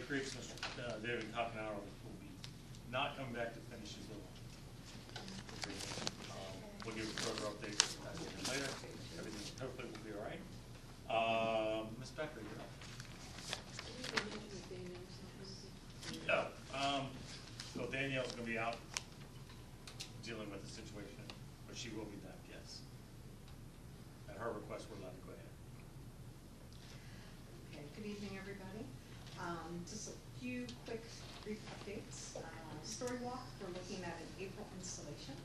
Creek, Mr. David Cockenauer will be not coming back to finish his little agreement. We'll give a further update later. Everything hopefully will be all right. Ms. Becker, you're up. No. So Danielle's going to be out dealing with the situation, but she will be back, yes. At her request, we're allowed to go ahead. Okay, good evening, everybody. Just a few quick brief updates. Story Walk, we're looking at an April installation.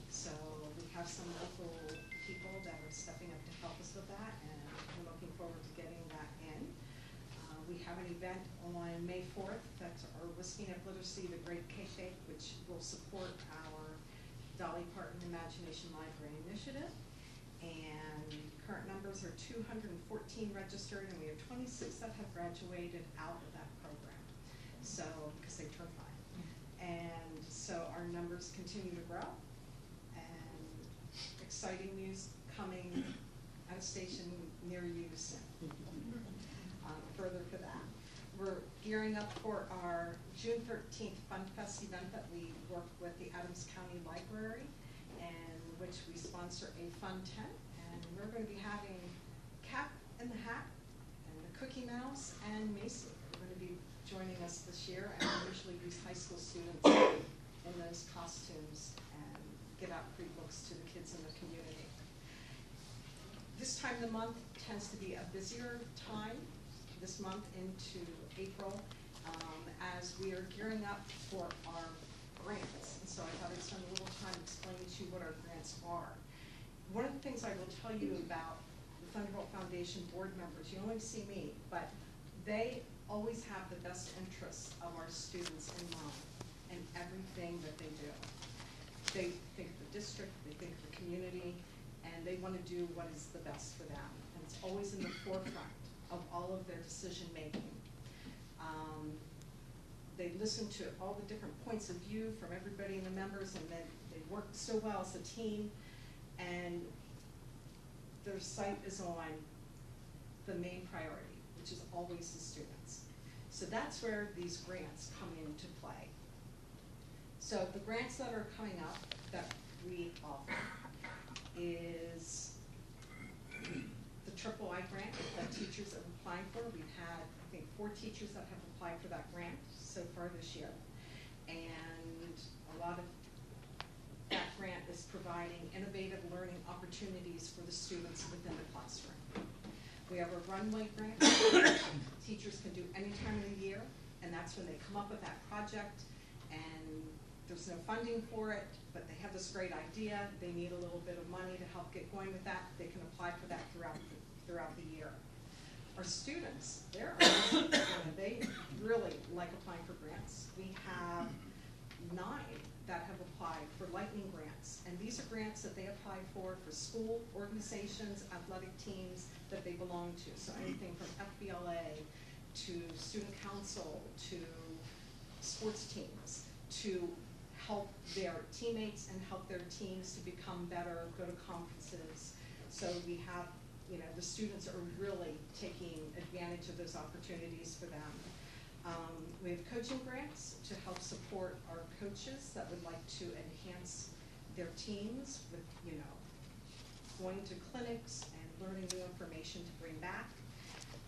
So we have some local people that are stepping up to help us with that, and we're looking forward to getting that in. We have an event on May 4th. That's our Whiskey Up Literacy, the Great Cake Bake, which will support our Dolly Parton Imagination Library Initiative. And current numbers are 214 registered, and we have 26 that have graduated out of that program. So, because they turned 5. And so our numbers continue to grow. And exciting news coming at a station near you soon. Further for that. We're gearing up for our June 13th Fun Fest event that we work with the Adams County Library, and which we sponsor a fun tent. And we're going to be having Cat in the Hat and the Cookie Mouse and Macy are going to be joining us this year, and we usually use high school students in those costumes and give out free books to the kids in the community. This time of the month tends to be a busier time this month into April, as we are gearing up for our grants. And so I thought I'd spend a little time explaining to you what our grants are. One of the things I will tell you about the Thunderbolt Foundation board members, you only see me, but they always have the best interests of our students in mind in everything that they do. They think of the district, they think of the community, and they want to do what is the best for them. And it's always in the forefront of all of their decision making. They listen to all the different points of view from everybody and the members, and then they work so well as a team, and their sight is on the main priority, which is always the students. So that's where these grants come into play. So the grants that are coming up that we offer is the Triple I grant that teachers have applied for. We've had, I think, 4 teachers that have applied for that grant so far this year. And a lot of that grant is providing innovative learning opportunities for the students within the classroom. We have a runway grant that teachers can do any time of the year, and that's when they come up with that project, and there's no funding for it, but they have this great idea, they need a little bit of money to help get going with that, they can apply for that throughout the year. Our students, they really like applying for grants. We have 9 that have applied for Lightning grants, and these are grants that they apply for school organizations, athletic teams that they belong to. So anything from FBLA to student council to sports teams to help their teammates and help their teams to become better, go to conferences. So we have, the students are really taking advantage of those opportunities for them. We have coaching grants to help support our coaches that would like to enhance their teams with, going to clinics and learning new information to bring back.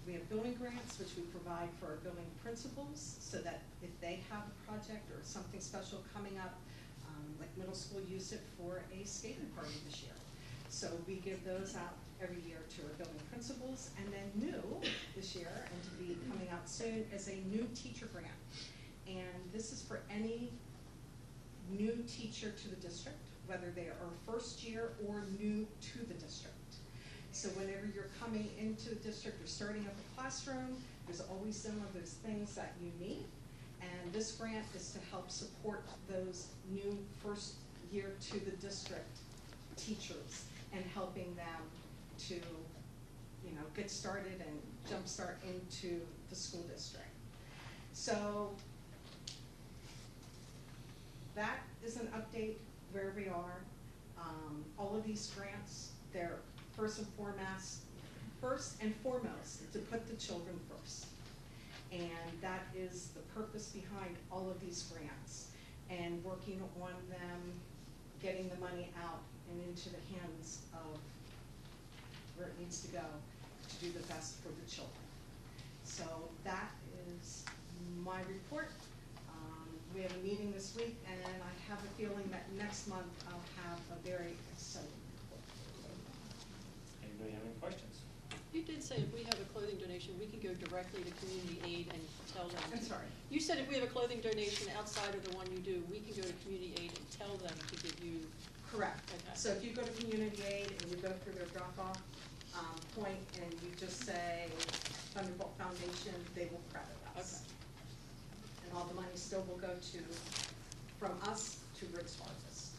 We have building grants, which we provide for our building principals, so that if they have a project or something special coming up, like middle school used it for a skating party this year. So we give those out every year to our building principals. And then new this year, and to be coming out soon, is a new teacher grant. And this is for any new teacher to the district, whether they are first year or new to the district. So whenever you're coming into the district or starting up a classroom, there's always some of those things that you need. And this grant is to help support those new first year to the district teachers and helping them to, get started and jumpstart into the school district. So that is an update where we are. All of these grants, they're first and foremost to put the children first. And that is the purpose behind all of these grants, and working on them, getting the money out and into the hands of where it needs to go to do the best for the children. So that is my report. We have a meeting this week, and I have a feeling that next month I'll have a very exciting report. Anybody have any questions? You did say if we have a clothing donation, we can go directly to community aid and tell them. I'm sorry. You said if we have a clothing donation outside of the one you do, we can go to community aid and tell them to give you. Correct. Okay. So if you go to community aid and you go through their drop-off point and you just say Thunderbolt Foundation, they will credit us. Okay. And all the money still will go to, from us to Rick's Harvest.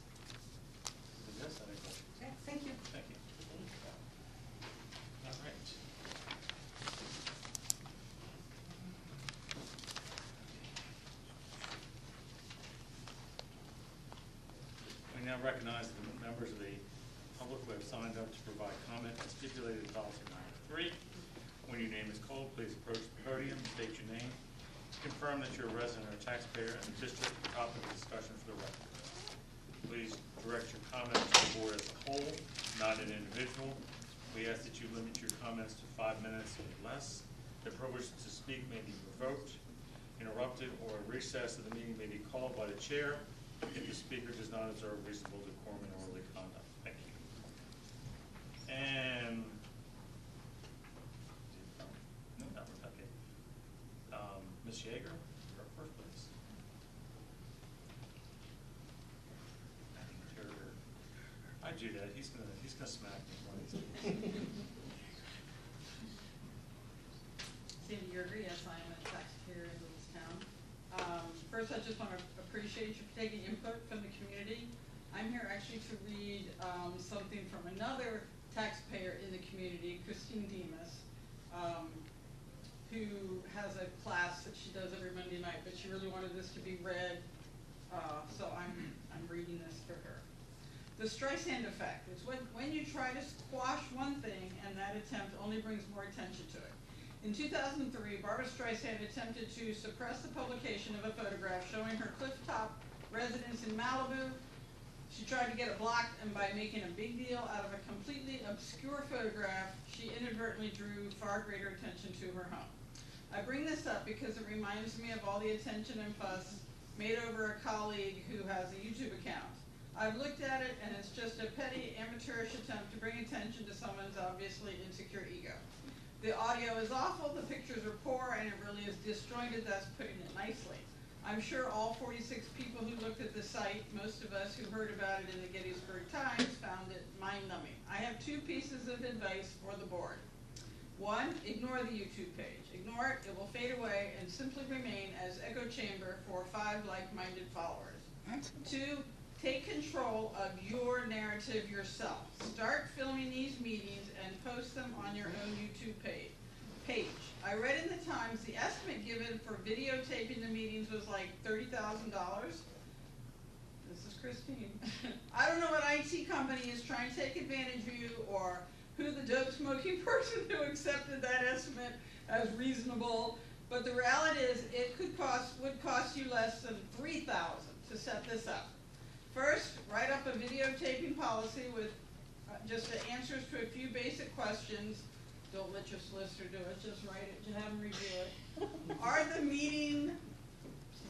Yes, I think so. Okay, thank you. Thank you. All right. We now recognize the members of the public who have signed up to provide comment as stipulated in policy 903. When your name is called, please approach the podium, state your name, confirm that you're a resident or taxpayer in the district, topic of discussion for the record. Please direct your comments to the board as a whole, not an individual. We ask that you limit your comments to 5 minutes or less. The privilege to speak may be revoked, interrupted, or a recess of the meeting may be called by the chair if the speaker does not observe reasonable decorum and orderly conduct. Thank you. And no, okay. Ms. Yeager, for first place. I do that. He's gonna smack me one of these days. Sandy Yerger, yes, I am a taxpayer in this town. First, I just want to appreciate you for taking input from the community. I'm here actually to read something from another taxpayer in the community, Christine Demas, who has a class that she does every Monday night, but she really wanted this to be read, so I'm reading this for her. The Streisand effect is when you try to squash one thing and that attempt only brings more attention to it. In 2003, Barbara Streisand attempted to suppress the publication of a photograph showing her clifftop residence in Malibu. She tried to get it blocked, and by making a big deal out of a completely obscure photograph, she inadvertently drew far greater attention to her home. I bring this up because it reminds me of all the attention and fuss made over a colleague who has a YouTube account. I've looked at it, and it's just a petty, amateurish attempt to bring attention to someone's obviously insecure ego. The audio is awful, the pictures are poor, and it really is disjointed. That's putting it nicely. I'm sure all 46 people who looked at the site, most of us who heard about it in the Gettysburg Times, found it mind-numbing. I have 2 pieces of advice for the board. 1, ignore the YouTube page. Ignore it, it will fade away and simply remain as echo chamber for 5 like-minded followers. 2, take control of your narrative yourself. Start filming these meetings and post them on your own YouTube page. I read in the Times the estimate given for videotaping the meetings was like $30,000. This is Christine. I don't know what IT company is trying to take advantage of you, or who the dope smoking person who accepted that estimate as reasonable, but the reality is it would cost you less than $3,000 to set this up. First, write up a videotaping policy with just the answers to a few basic questions. Don't let your solicitor do it, just write it, just have them review it. Are the meeting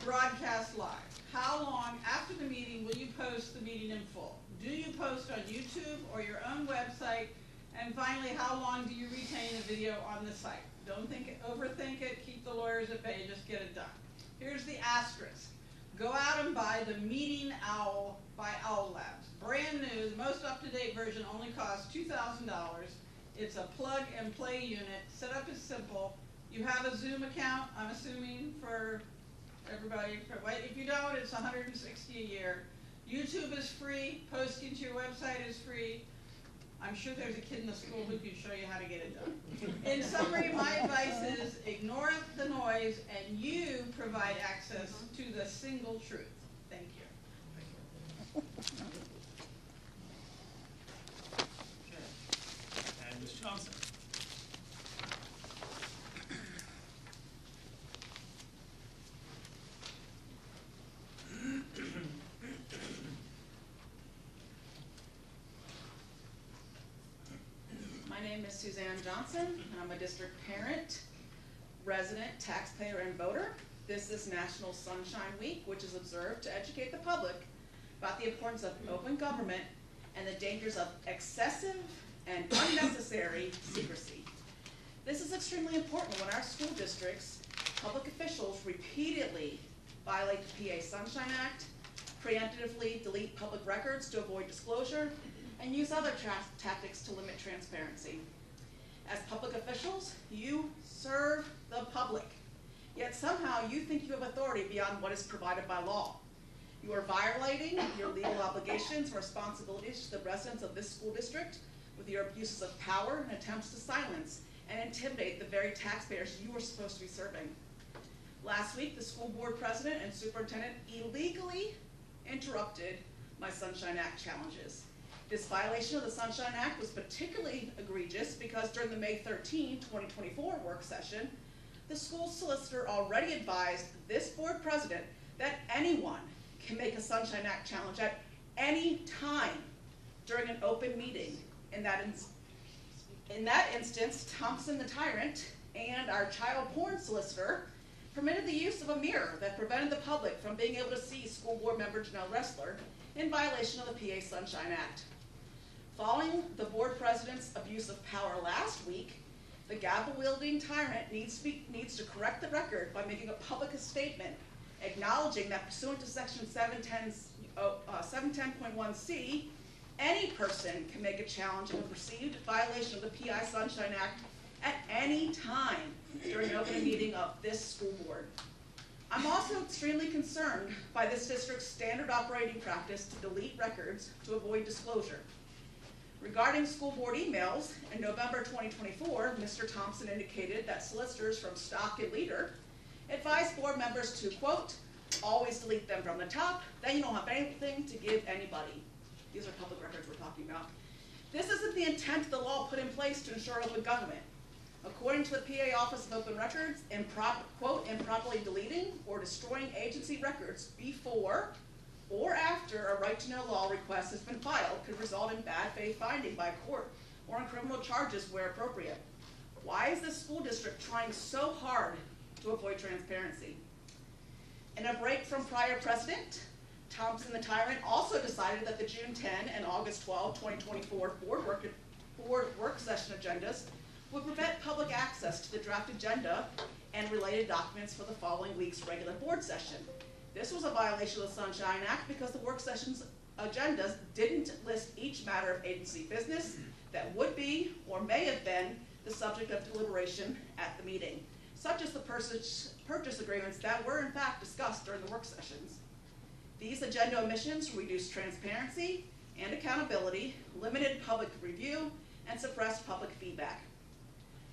broadcast live? How long after the meeting will you post the meeting in full? Do you post on YouTube or your own website? And finally, how long do you retain the video on the site? Don't overthink it, keep the lawyers at bay, just get it done. Here's the asterisk. Go out and buy the Meeting Owl by Owl Labs. Brand new, the most up-to-date version only costs $2,000. It's a plug-and-play unit. Setup is simple. You have a Zoom account, I'm assuming, for everybody. If you don't, it's $160 a year. YouTube is free. Posting to your website is free. I'm sure there's a kid in the school who can show you how to get it done. In summary, my advice is ignore the noise and you provide access to the single truth. Thank you. Okay. And Ms. Johnson. is Suzanne Johnson, and I'm a district parent, resident, taxpayer, and voter. This is National Sunshine Week, which is observed to educate the public about the importance of open government and the dangers of excessive and unnecessary secrecy. This is extremely important when our school districts, public officials repeatedly violate the PA Sunshine Act, preemptively delete public records to avoid disclosure, and use other tactics to limit transparency. As public officials, you serve the public, yet somehow you think you have authority beyond what is provided by law. You are violating your legal obligations and responsibilities to the residents of this school district with your abuses of power and attempts to silence and intimidate the very taxpayers you are supposed to be serving. Last week, the school board president and superintendent illegally interrupted my Sunshine Act challenges. This violation of the Sunshine Act was particularly egregious because during the May 13, 2024 work session, the school solicitor already advised this board president that anyone can make a Sunshine Act challenge at any time during an open meeting. In that instance, Thompson the tyrant and our child porn solicitor permitted the use of a mirror that prevented the public from being able to see school board member Janelle Ressler in violation of the PA Sunshine Act. Following the board president's abuse of power last week, the gavel-wielding tyrant needs to correct the record by making a public statement acknowledging that pursuant to section 710.1c, any person can make a challenge of a perceived violation of the PI Sunshine Act at any time during an open meeting of this school board. I'm also extremely concerned by this district's standard operating practice to delete records to avoid disclosure. Regarding school board emails, in November 2024, Mr. Thompson indicated that solicitors from Stock and Leader advised board members to, quote, always delete them from the top, then you don't have anything to give anybody. These are public records we're talking about. This isn't the intent of the law put in place to ensure open government. According to the PA Office of Open Records, quote, improperly deleting or destroying agency records before or after a right-to-know law request has been filed could result in bad faith finding by a court or in criminal charges where appropriate. Why is this school district trying so hard to avoid transparency? In a break from prior precedent, Thompson the tyrant also decided that the June 10 and August 12, 2024 board work session agendas would prevent public access to the draft agenda and related documents for the following week's regular board session. This was a violation of the Sunshine Act because the work session's agendas didn't list each matter of agency business that would be or may have been the subject of deliberation at the meeting, such as the purchase agreements that were in fact discussed during the work sessions. These agenda omissions reduced transparency and accountability, limited public review, and suppressed public feedback.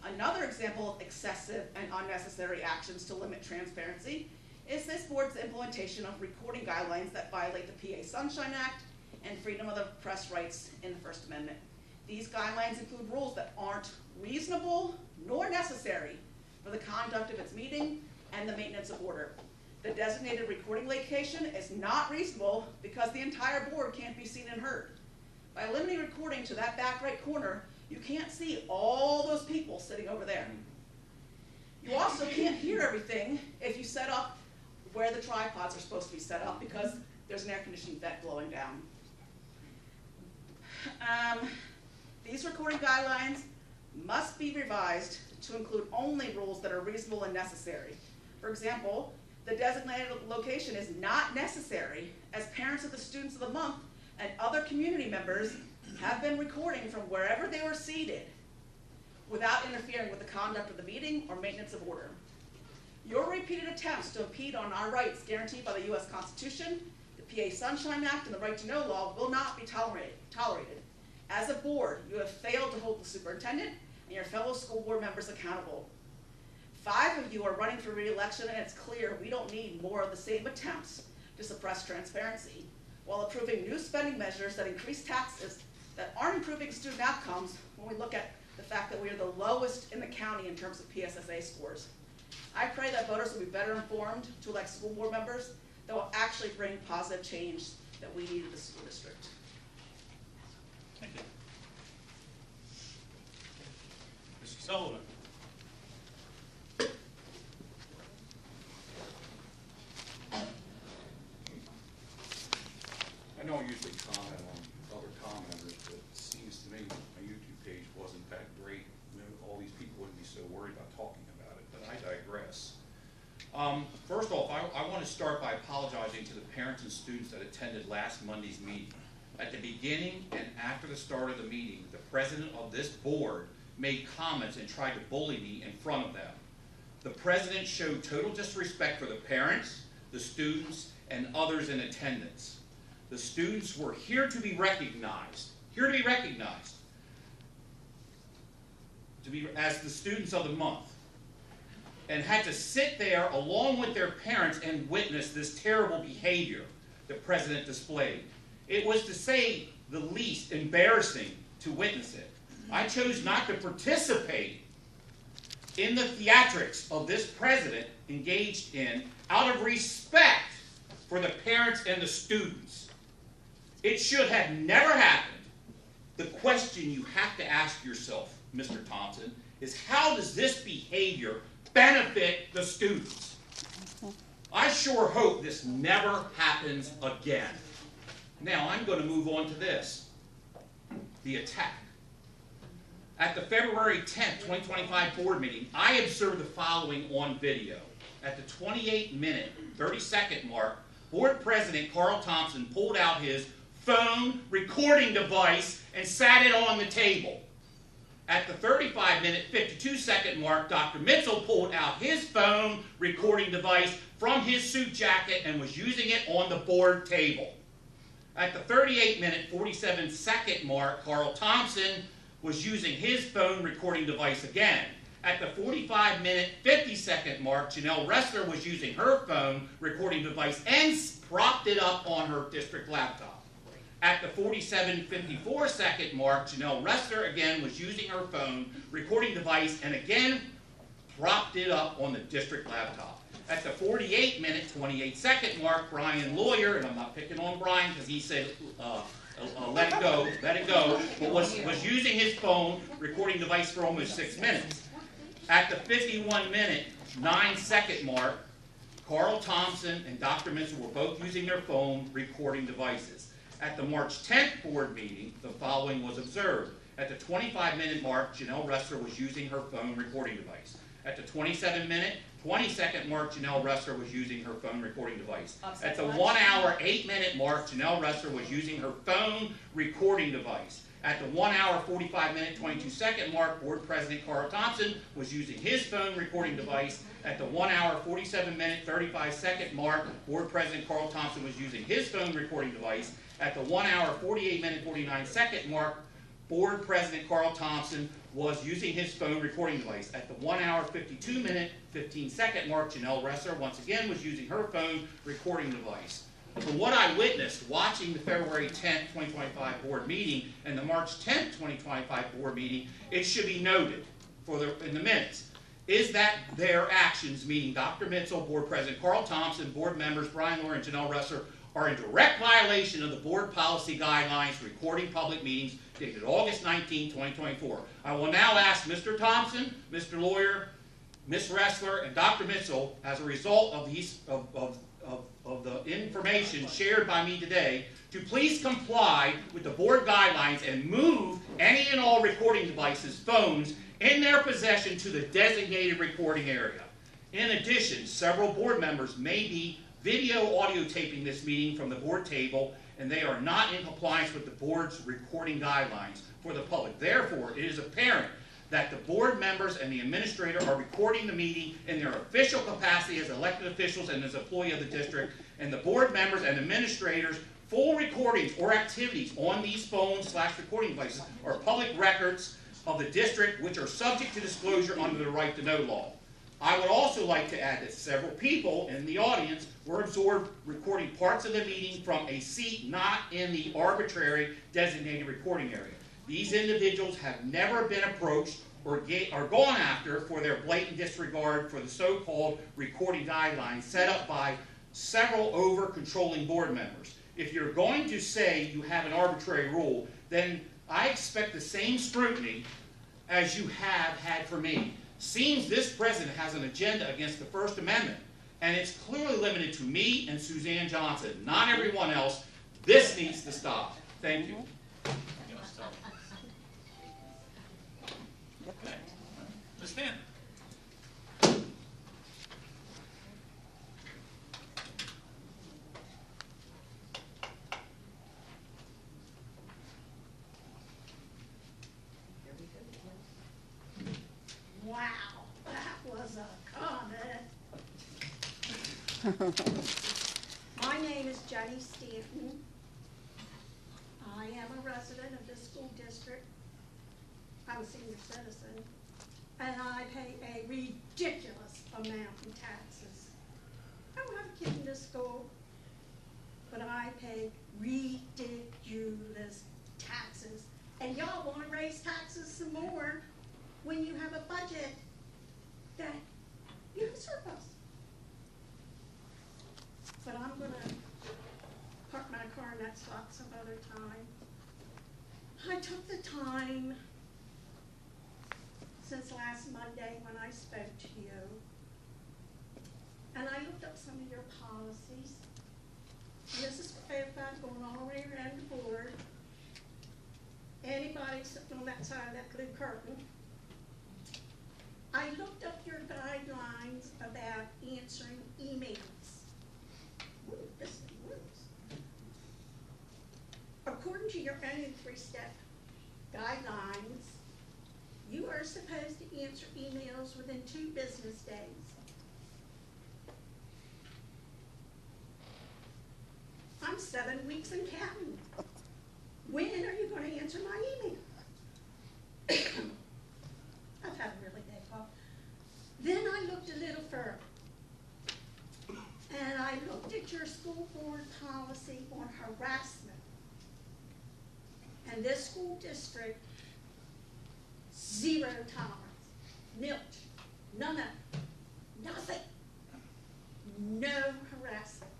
Another example of excessive and unnecessary actions to limit transparency is this board's implementation of recording guidelines that violate the PA Sunshine Act and freedom of the press rights in the First Amendment. These guidelines include rules that aren't reasonable nor necessary for the conduct of its meeting and the maintenance of order. The designated recording location is not reasonable because the entire board can't be seen and heard. By limiting recording to that back right corner, you can't see all those people sitting over there. You also can't hear everything if you set up where the tripods are supposed to be set up because there's an air conditioning vent blowing down. These recording guidelines must be revised to include only rules that are reasonable and necessary. For example, the designated location is not necessary as parents of the students of the month and other community members have been recording from wherever they were seated without interfering with the conduct of the meeting or maintenance of order. Your repeated attempts to impede on our rights guaranteed by the U.S. Constitution, the PA Sunshine Act, and the Right to Know law will not be tolerated. As a board, you have failed to hold the superintendent and your fellow school board members accountable. 5 of you are running for re-election, and it's clear we don't need more of the same attempts to suppress transparency while approving new spending measures that increase taxes that aren't improving student outcomes when we look at the fact that we are the lowest in the county in terms of PSSA scores. I pray that voters will be better informed to elect school board members that will actually bring positive change that we need in the school district. Thank you. and students that attended last Monday's meeting. At the beginning and after the start of the meeting, the president of this board made comments and tried to bully me in front of them. The president showed total disrespect for the parents, the students, and others in attendance. The students were here to be recognized, as the students of the month, and had to sit there along with their parents and witness this terrible behavior the president displayed. It was, to say the least, embarrassing to witness it. I chose not to participate in the theatrics of this president engaged in out of respect for the parents and the students. It should have never happened. The question you have to ask yourself, Mr. Thompson, is how does this behavior benefit the students? I sure hope this never happens again. Now, I'm going to move on to this. The attack. At the February 10th, 2025 board meeting, I observed the following on video. At the 28-minute, 30-second mark, board president Carl Thompson pulled out his phone recording device and sat it on the table. At the 35-minute, 52-second mark, Dr. Mitchell pulled out his phone recording device from his suit jacket and was using it on the board table. At the 38-minute, 47-second mark, Carl Thompson was using his phone recording device again. At the 45-minute, 50-second mark, Janelle Ressler was using her phone recording device and propped it up on her district laptop. At the 47-54-second mark, Janelle Ressler again was using her phone recording device and again propped it up on the district laptop. At the 48-minute, 28-second mark, Brian Lawyer, and I'm not picking on Brian because he said let it go, but was using his phone recording device for almost 6 minutes. At the 51-minute, 9-second mark, Carl Thompson and Dr. Mitchell were both using their phone recording devices. At the March 10th board meeting, the following was observed. At the 25-minute mark, Janelle Ressler was using her phone recording device. At the 27-minute, 20-second mark, Janelle Ressler was using her phone recording device. At the 1 hour, 8-minute mark, Janelle Ressler was using her phone recording device. At the 1 hour, 45-minute, 22-second mark, board president Carl Thompson was using his phone recording device. At the 1 hour, 47-minute, 35-second mark, board president Carl Thompson was using his phone recording device. At the 1 hour, 48-minute, 49-second mark, board president Carl Thompson was using his phone recording device. At the 1 hour, 52-minute, 15-second mark, Janelle Ressler once again was using her phone recording device. From what I witnessed watching the February 10th, 2025 board meeting and the March 10th, 2025 board meeting, it should be noted in the minutes, is that their actions, meaning Dr. Mitchell, board president Carl Thompson, board members Brian Lawyer and Janelle Ressler, are in direct violation of the board policy guidelines recording public meetings dated August 19, 2024. I will now ask Mr. Thompson, Mr. Lawyer, Ms. Ressler, and Dr. Mitchell, as a result of these of the information shared by me today, to please comply with the board guidelines and move any and all recording devices, phones, in their possession to the designated recording area. In addition, several board members may be video audio taping this meeting from the board table, and they are not in compliance with the board's recording guidelines for the public. Therefore, it is apparent that the board members and the administrator are recording the meeting in their official capacity as elected officials and as employee of the district, and the board members and administrators' full recordings or activities on these phones/recording devices are public records of the district which are subject to disclosure under the right to know law. I would also like to add that several people in the audience were absorbed recording parts of the meeting from a seat not in the arbitrary designated recording area. These individuals have never been approached or gone after for their blatant disregard for the so-called recording guidelines set up by several over-controlling board members. If you're going to say you have an arbitrary rule, then I expect the same scrutiny as you have had for me. Seems this president has an agenda against the First Amendment, and it's clearly limited to me and Suzanne Johnson, not everyone else. This needs to stop. Thank you. Okay. Ms. Stan. My name is Jenny Stanton. I am a resident of this school district. I'm a senior citizen, and I pay a ridiculous amount in taxes. I don't have a kid in this school, but I pay ridiculous taxes. And y'all wanna raise taxes some more when you have a budget that you have surplus. But I'm gonna park my car in that spot some other time. I took the time since last Monday when I spoke to you, and I looked up some of your policies. And this is what they've got going all the way around the board. Anybody sitting on that side of that blue curtain. I looked up your guidelines about answering emails. Ooh, this is worse. According to your own 3-step guidelines, you are supposed to answer emails within 2 business days. I'm 7 weeks and counting. When are you going to answer my email? I've had a really bad cough. Then I looked a little further. And I looked at your school board policy on harassment. And this school district, 0 tolerance, nilch, none of it, nothing, no harassment.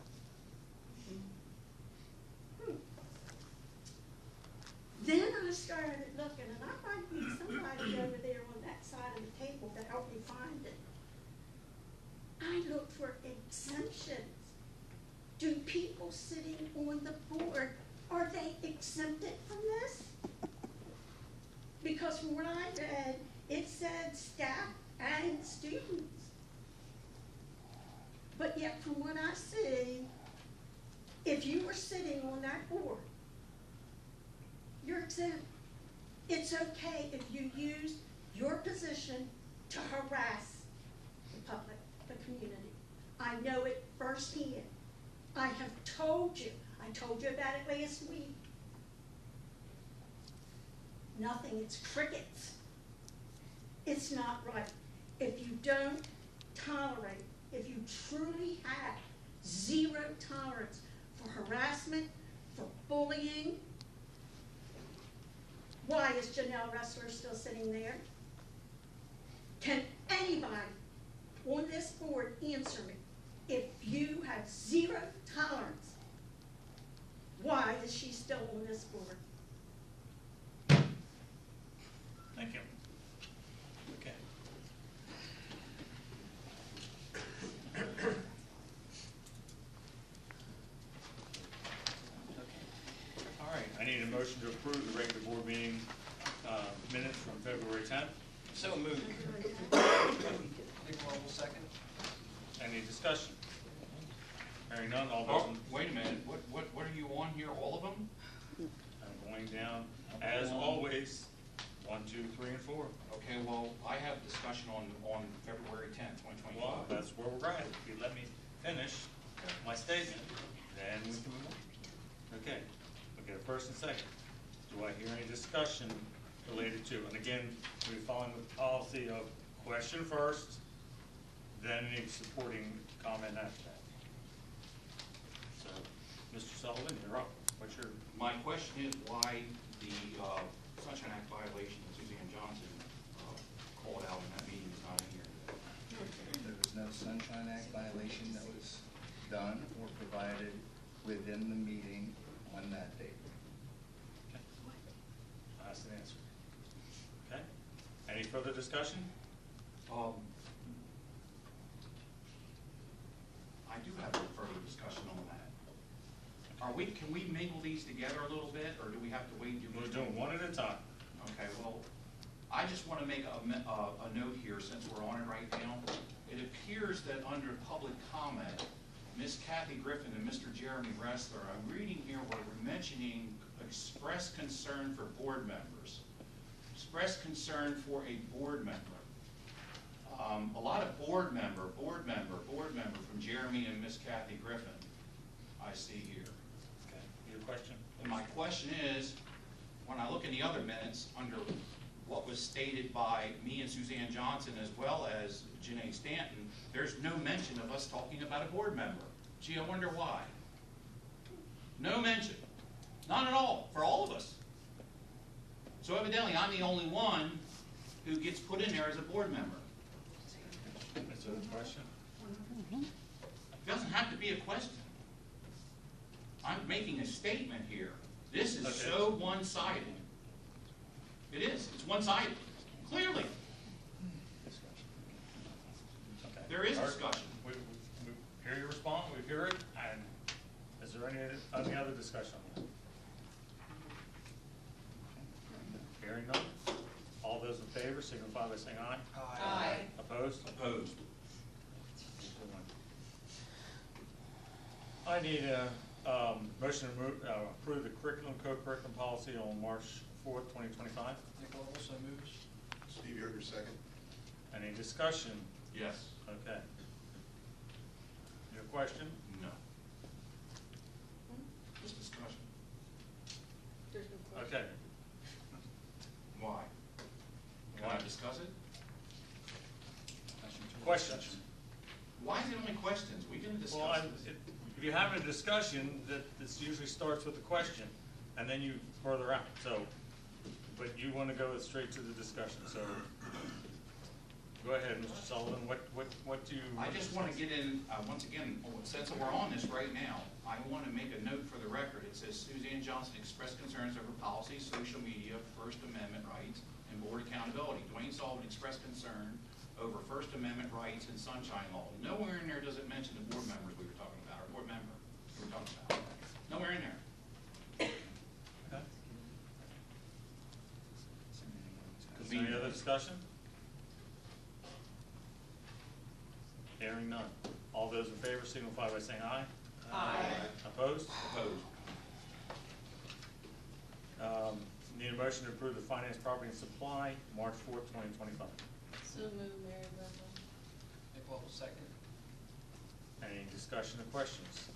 Then I started looking, and I might need somebody over there on that side of the table to help me find it. I looked for exemptions. Do people sitting on the board, are they exempted from this? Because from what I read, it said staff and students. But yet from what I see, if you were sitting on that board, you're exempt. It's okay if you use your position to harass the public, the community. I know it firsthand. I have told you. I told you about it last week. Nothing, it's crickets. It's not right. If you don't tolerate, if you truly have 0 tolerance for harassment, for bullying, why is Janelle Ressler still sitting there? Can anybody on this board answer me? If you have 0 tolerance, why is she still on this board? Thank you. Okay. All right, I need a motion to approve the regular board meeting minutes from February 10th. So moved. Nick Marvel, second. Any discussion? Hearing none, all those Oh, wait a minute, what are you on here, all of them? I'm going down, as always, 1, 2, 3, and 4. Okay, well, I have discussion on February 10th, 2025. Well, that's where we're at. If you let me finish my statement, then we can move on. Okay, we'll get a first and second. Do I hear any discussion related to, and again, we're following the policy of question first, then any supporting comment after that. So, Mr. Sullivan, you're up. What's your? My question is why the Sunshine Act violation that Suzanne Johnson called out in that meeting is not in here today. There was no Sunshine Act violation that was done or provided within the meeting on that date. Okay. That's an answer. Okay. Any further discussion? I do have a further discussion on that. Can we mingle these together a little bit, or do we have to wait? We're doing one at a time. Okay, well, I just want to make a note here, since we're on it right now. It appears that under public comment, Ms. Kathy Griffin and Mr. Jeremy Ressler, I'm reading here where we're mentioning express concern for board members. Express concern for a board member. A lot of board member board member from Jeremy and Miss Kathy Griffin, I see here. Okay, your question? And my question is, when I look in the other minutes, under what was stated by me and Suzanne Johnson as well as Janae Stanton, there's no mention of us talking about a board member. Gee, I wonder why. No mention. None at all, for all of us. So evidently, I'm the only one who gets put in there as a board member. Is there a question? It doesn't have to be a question. I'm making a statement here. This is Okay. so one-sided. It is. It's one-sided. Clearly. Okay. There is All right. discussion. We hear your response, we hear it, and is there any other discussion on that? Hearing none. All those in favor signify by saying aye. Aye. Opposed? Opposed. I need a motion to approve the curriculum, co-curriculum policy on March 4th, 2025. Nick also moves. Steve Yoder, second. Any discussion? Yes. Okay. Your question? No. Just discussion. There's no question. Okay. Why? Can I discuss it? Questions? Why is it only questions? We can Well, discuss this. if you're having a discussion, this usually starts with a question, and then you further out, so, but you want to go straight to the discussion, so, go ahead, Mr. Sullivan, what do you? I just want to get in, once again, since we're on this right now, I want to make a note for the record. It says Suzanne Johnson expressed concerns over policy, social media, First Amendment rights, and board accountability. Dwayne Sullivan expressed concern over First Amendment rights and sunshine law. Nowhere in there does it mention the board members we were talking about, or board member we were talking about. Nowhere in there. Okay. Is there any other discussion? Hearing none. All those in favor signify by saying aye. Aye. Opposed? Opposed. Need a motion to approve the finance, property, and supply, March 4th, 2025. So moved, Mary Brenda. Nick second. Any discussion or questions?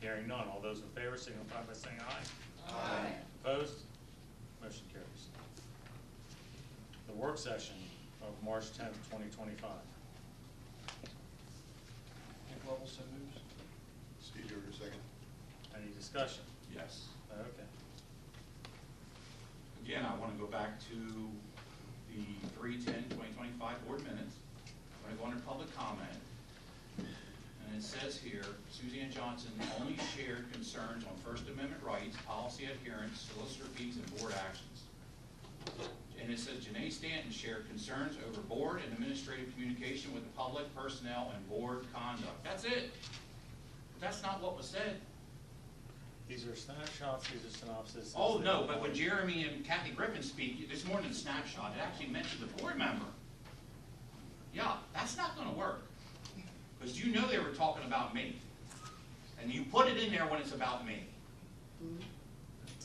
Hearing none. All those in favor signify by saying aye. Aye. Opposed? Motion carries. The work session of March 10th, 2025. Nick also moves. Steve Yoder, second. Any discussion? Yes. Okay. Again, I want to go back to the 3/10/2025 board minutes. I'm going to go under public comment. And it says here, Suzanne Johnson only shared concerns on First Amendment rights, policy adherence, solicitor fees, and board actions. And it says Janae Stanton shared concerns over board and administrative communication with the public, personnel, and board conduct. That's it. But that's not what was said. These are snapshots, these are synopses. Oh, no, but when Jeremy and Kathy Griffin speak, it's more than a snapshot. It actually mentions the board member. Yeah, that's not gonna work. Because you know they were talking about me. And you put it in there when it's about me.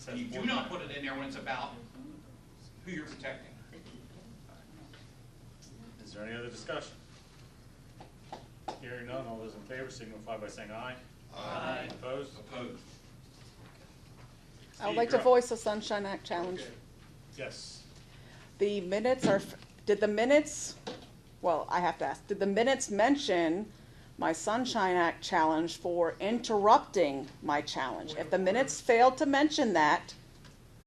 And you do not put it in there when it's about who you're protecting. Is there any other discussion? Hearing none, all those in favor signify by saying aye. Aye. Opposed? Opposed. I would Steve, like to you're up. voice the Sunshine Act challenge. Yes. The minutes are, did the minutes, well, I have to ask, did the minutes mention my Sunshine Act challenge for interrupting my challenge? If the minutes failed to mention that,